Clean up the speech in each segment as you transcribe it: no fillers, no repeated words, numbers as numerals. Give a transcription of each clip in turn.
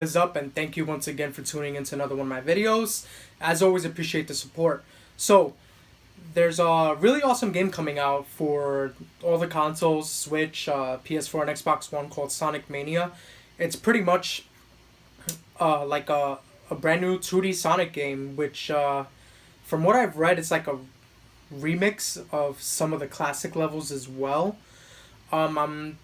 is up, and thank you once again for tuning into another one of my videos. As always, appreciate the support. So there's a really awesome game coming out for all the consoles, Switch, PS4, and Xbox One, called Sonic Mania. It's pretty much like a brand new 2D Sonic game, which from what I've read, it's like a remix of some of the classic levels as well. I'm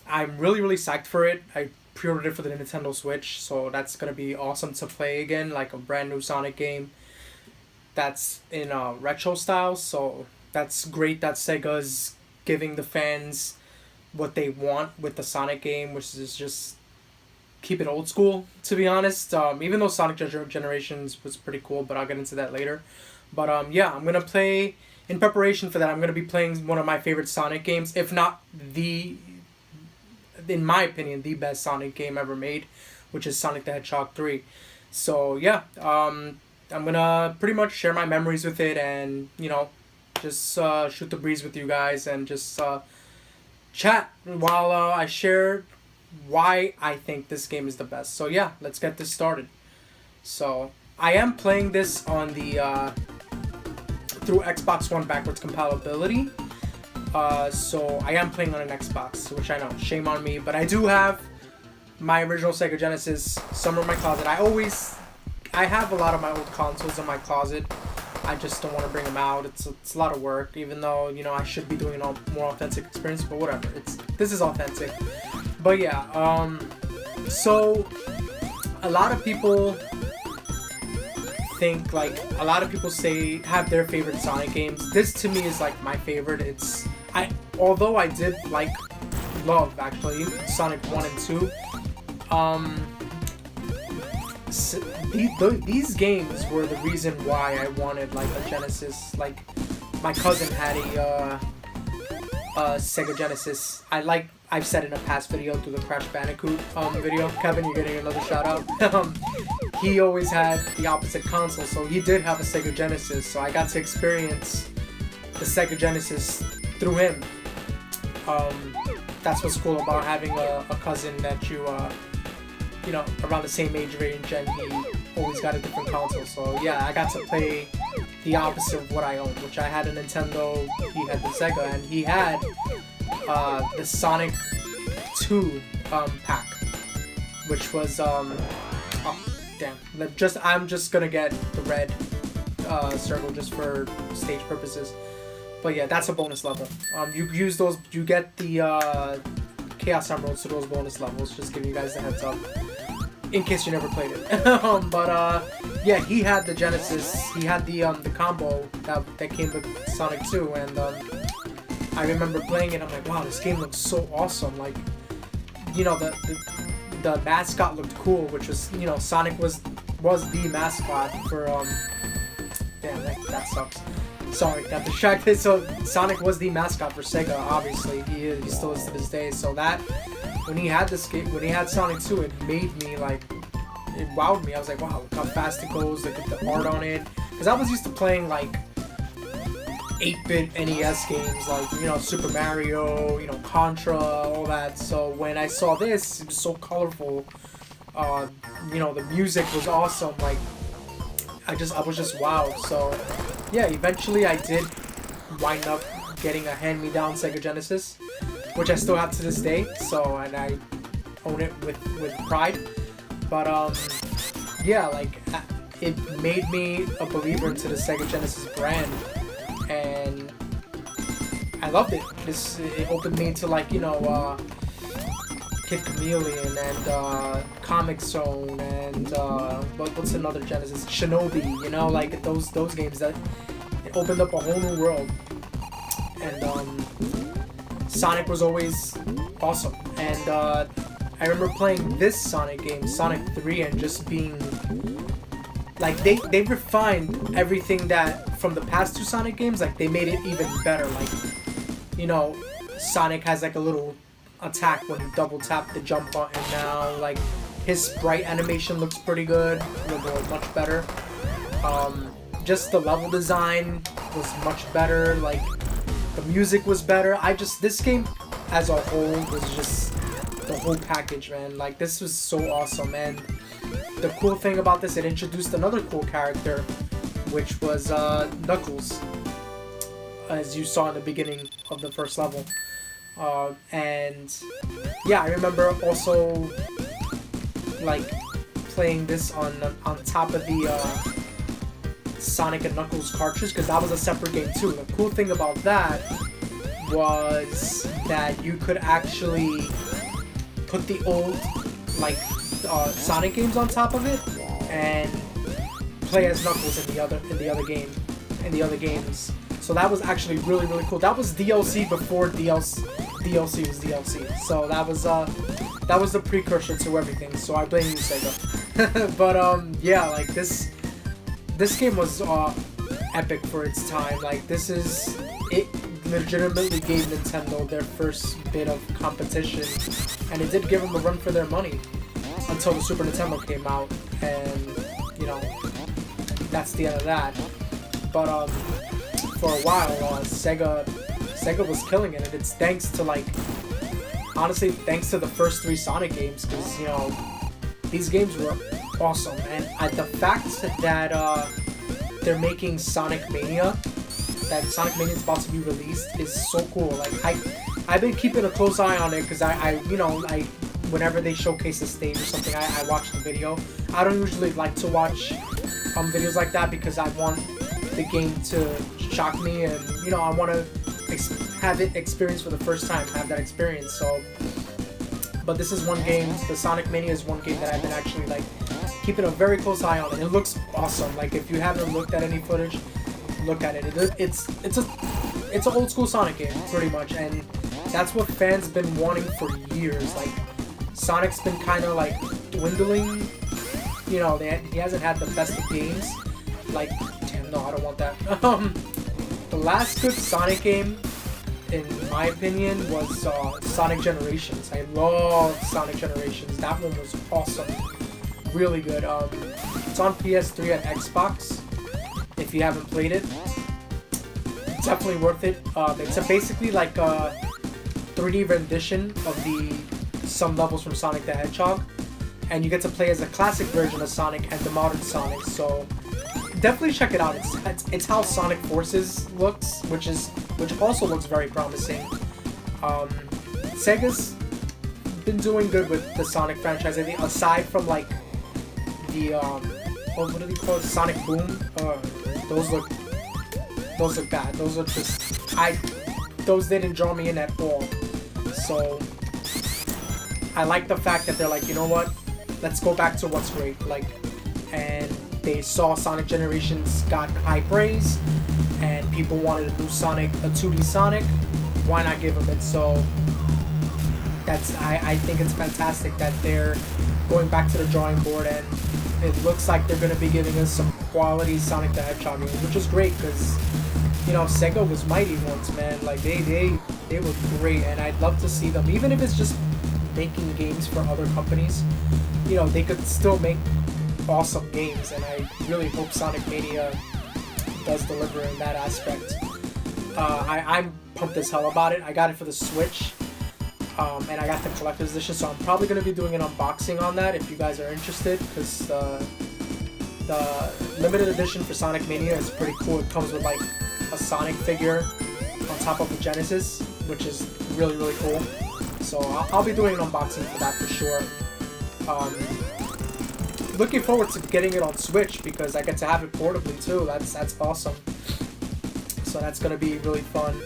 really psyched for it. I pre-ordered it for the Nintendo Switch, so that's gonna be awesome to play again, like a brand new Sonic game that's in retro style. So that's great that Sega's giving the fans what they want with the Sonic game, which is just keep it old school, to be honest. Even though Sonic Generations was pretty cool, but I'll get into that later. But yeah, I'm gonna play, in preparation for that, I'm gonna be playing one of my favorite Sonic games, if not the, in my opinion, the best Sonic game ever made, which is Sonic the Hedgehog 3. So yeah, I'm gonna pretty much share my memories with it, and just shoot the breeze with you guys, and just chat while I share why I think this game is the best. So yeah, let's get this started. So I am playing this on the through Xbox One backwards compatibility. So I am playing on an Xbox, which I know, shame on me, but I do have my original Sega Genesis somewhere in my closet. I have a lot of my old consoles in my closet. I just don't want to bring them out. It's a lot of work, even though I should be doing a more authentic experience, but whatever. This is authentic. But yeah, so a lot of people think, like, a lot of people say, have their favorite Sonic games. This to me is like my favorite. Although I did love actually Sonic 1 and 2, these games were the reason why I wanted like a Genesis. Like, my cousin had a Sega Genesis. I've said in a past video, through the Crash Bandicoot video. Kevin, you're getting another shout out. He always had the opposite console, so he did have a Sega Genesis. So I got to experience the Sega Genesis through him. That's what's cool about having a cousin that you around the same age range, and he always got a different console. So yeah, I got to play the opposite of what I owned, which I had a Nintendo, he had the Sega, and he had the Sonic 2 pack, which was oh damn, I'm just gonna get the red circle just for stage purposes. But yeah, that's a bonus level. You use those, you get the Chaos Emeralds to those bonus levels. Just giving you guys the heads up, in case you never played it. But yeah, he had the Genesis. He had the combo that came with Sonic 2, and I remember playing it. I'm like, wow, this game looks so awesome. Like, the mascot looked cool, which was, Sonic was the mascot for damn, that sucks. Sorry, got distracted. So Sonic was the mascot for Sega, obviously. He still is to this day. So that, when he had Sonic 2, it made me it wowed me. I was like, wow, look how fast it goes, look at the art on it. Because I was used to playing 8-bit NES games, like, Super Mario, Contra, all that. So when I saw this, it was so colorful. The music was awesome. Like, I was just wowed. So yeah, eventually I did wind up getting a hand-me-down Sega Genesis, which I still have to this day. So, and I own it with pride. But yeah, it made me a believer into the Sega Genesis brand, and I loved it. It opened me to Kid Chameleon and Comic Zone and what's another Genesis? Shinobi. Those games that it opened up a whole new world. And Sonic was always awesome. And I remember playing this Sonic game, Sonic 3, and just being like, they refined everything that from the past two Sonic games. Like, they made it even better. Like, Sonic has a little attack when you double tap the jump button now. Like, his sprite animation looks pretty good, much better. Just the level design was much better. Like, the music was better. This game as a whole was just the whole package, man. Like, this was so awesome, and the cool thing about this, it introduced another cool character, which was Knuckles, as you saw in the beginning of the first level. And yeah, I remember also like playing this on top of the Sonic and Knuckles cartridge, because that was a separate game too. The cool thing about that was that you could actually put the old like Sonic games on top of it and play as Knuckles in the other games. So that was actually really cool. That was DLC before DLC was DLC. So that was the precursor to everything. So I blame you, Sega. But yeah, like this game was epic for its time. Like it legitimately gave Nintendo their first bit of competition, and it did give them a run for their money until the Super Nintendo came out, and you know, that's the end of that. But for a while, Sega was killing it, and it's thanks to honestly thanks to the first 3 Sonic games, because you know these games were awesome, and the fact that they're making Sonic Mania, that Sonic Mania is about to be released, is so cool. Like I've been keeping a close eye on it, because I whenever they showcase a stage or something, I watch the video. I don't usually like to watch videos like that, because I want the game to shock me, and you know, I want to have it experience for the first time, have that experience. So, but this is one game, the Sonic Mania is one game that I've been actually keeping a very close eye on, and it looks awesome. Like, if you haven't looked at any footage, look at it. It's an old school Sonic game, pretty much, and that's what fans been wanting for years. Like, Sonic's been kind of dwindling. You know, he hasn't had the best of games. Like, damn, no, I don't want that. The last good Sonic game, in my opinion, was Sonic Generations. I love Sonic Generations. That one was awesome. Really good. It's on PS3 and Xbox. If you haven't played it, definitely worth it. It's basically like a 3D rendition of some levels from Sonic the Hedgehog, and you get to play as a classic version of Sonic and the modern Sonic. So definitely check it out. It's how Sonic Forces looks, which also looks very promising. Sega's been doing good with the Sonic franchise. I think aside from the what do they call it? Sonic Boom. Those look bad. Those are just those didn't draw me in at all. So I like the fact that they're like, you know what? Let's go back to what's great. And they saw Sonic Generations got high praise, and people wanted a new Sonic, a 2D Sonic. Why not give them it? So I think it's fantastic that they're going back to the drawing board, and it looks like they're going to be giving us some quality Sonic the Hedgehog games, which is great, because you know, Sega was mighty once, man. Like they were great, and I'd love to see them, even if it's just making games for other companies. You know, they could still make awesome games, and I really hope Sonic Mania does deliver in that aspect. I'm pumped as hell about it. I got it for the Switch, and I got the collector's edition, so I'm probably going to be doing an unboxing on that if you guys are interested, because the limited edition for Sonic Mania is pretty cool. It comes with a Sonic figure on top of the Genesis, which is really cool. So I'll be doing an unboxing for that for sure. Looking forward to getting it on Switch, because I get to have it portably too. That's awesome. So that's gonna be really fun.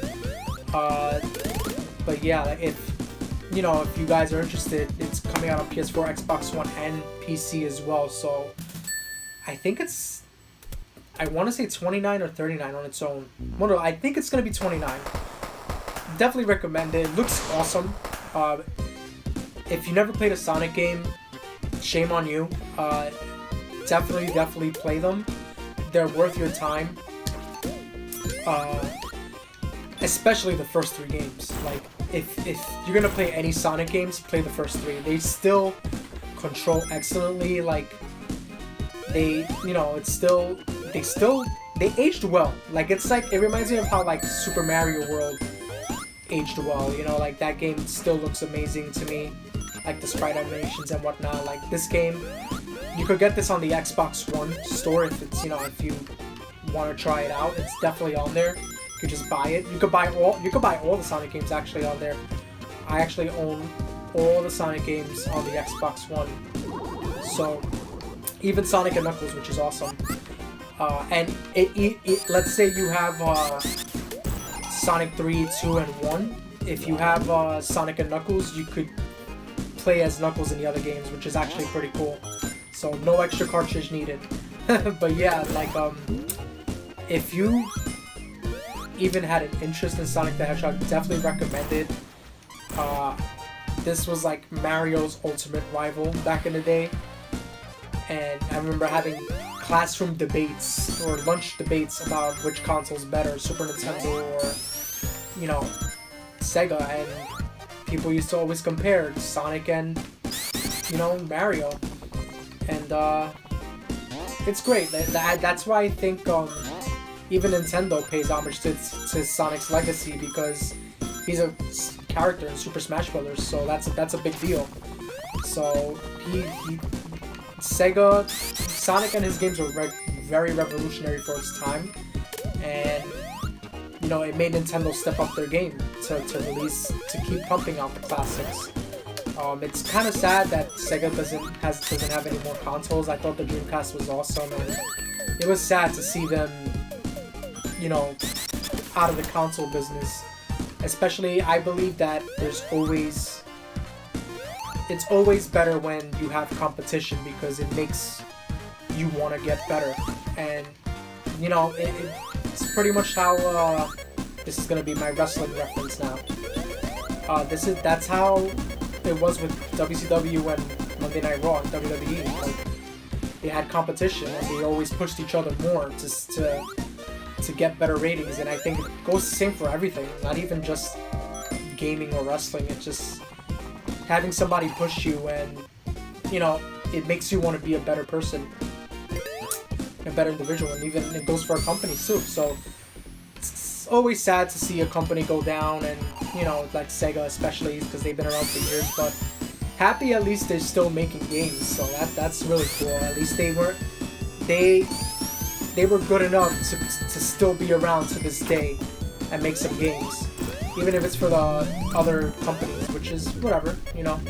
But yeah, if you guys are interested, it's coming out on PS4, Xbox One, and PC as well. So I think I want to say $29 or $39 on its own. Well, no, I think it's gonna be $29. Definitely recommend it. It looks awesome. If you never played a Sonic game, shame on you. Definitely play them. They're worth your time. Especially the first 3 games. Like, if you're gonna play any Sonic games, play the first 3. They still control excellently. Like, they aged well. Like, it reminds me of how Super Mario World aged well. You know, that game still looks amazing to me. like the sprite animations and whatnot. Like this game, you could get this on the Xbox One store if it's, you know, if you want to try it out. It's definitely on there. You could just buy it. You could buy all the Sonic games actually on there. I actually own all the Sonic games on the Xbox One. So even Sonic and Knuckles, which is awesome. And let's say you have Sonic 3, 2, and 1. If you have Sonic and Knuckles, you could play as Knuckles in the other games, which is actually pretty cool. So no extra cartridge needed. But yeah, like if you even had an interest in Sonic the Hedgehog, definitely recommend it. This was like Mario's ultimate rival back in the day. And I remember having classroom debates or lunch debates about which console's better, Super Nintendo or, you know, Sega, and people used to always compare Sonic and, you know, Mario. And it's great. That's why I think even Nintendo pays homage to Sonic's legacy, because he's a character in Super Smash Bros. So that's a big deal. So Sonic and his games were very revolutionary for its time, and you know, it made Nintendo step up their game to keep pumping out the classics. It's kind of sad that Sega doesn't have any more consoles. I thought the Dreamcast was awesome, and it was sad to see them, you know, out of the console business. Especially, I believe that it's always better when you have competition, because it makes you want to get better. And you know, it's pretty much how this is gonna be my wrestling reference now. That's how it was with WCW and Monday Night Raw and WWE. Like, they had competition and they always pushed each other more to get better ratings. And I think it goes the same for everything, not even just gaming or wrestling. It's just having somebody push you, and you know, it makes you want to be a better person, a better individual, and even it goes for companies too. So it's always sad to see a company go down, and you know, like Sega especially, because they've been around for years. But happy, at least they're still making games, so that's really cool. At least they were good enough to still be around to this day and make some games, even if it's for the other companies, which is whatever, you know.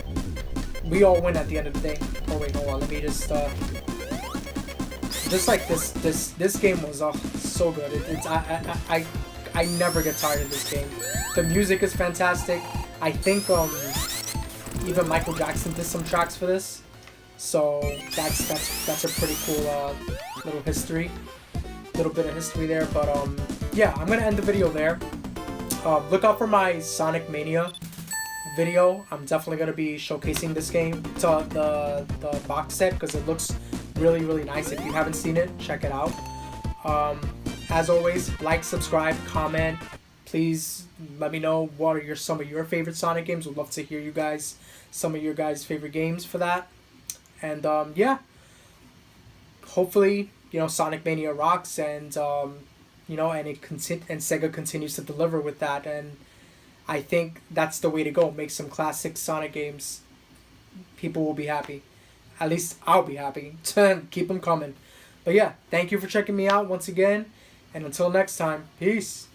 We all win at the end of the day. Oh wait, hold on. Let me just like this game was so good. I never get tired of this game. The music is fantastic. I think even Michael Jackson did some tracks for this, so that's a pretty cool little bit of history there. But yeah, I'm gonna end the video there. Look out for my Sonic Mania video. I'm definitely gonna be showcasing this game, the box set, because it looks really nice. If you haven't seen it, check it out. As always, like, subscribe, comment. Please let me know what are some of your favorite Sonic games. Would love to hear some of your guys' favorite games for that. And yeah, hopefully, you know, Sonic Mania rocks, and you know, and Sega continues to deliver with that. And I think that's the way to go. Make some classic Sonic games. People will be happy. At least I'll be happy. Keep them coming. But yeah, thank you for checking me out once again. And until next time, peace.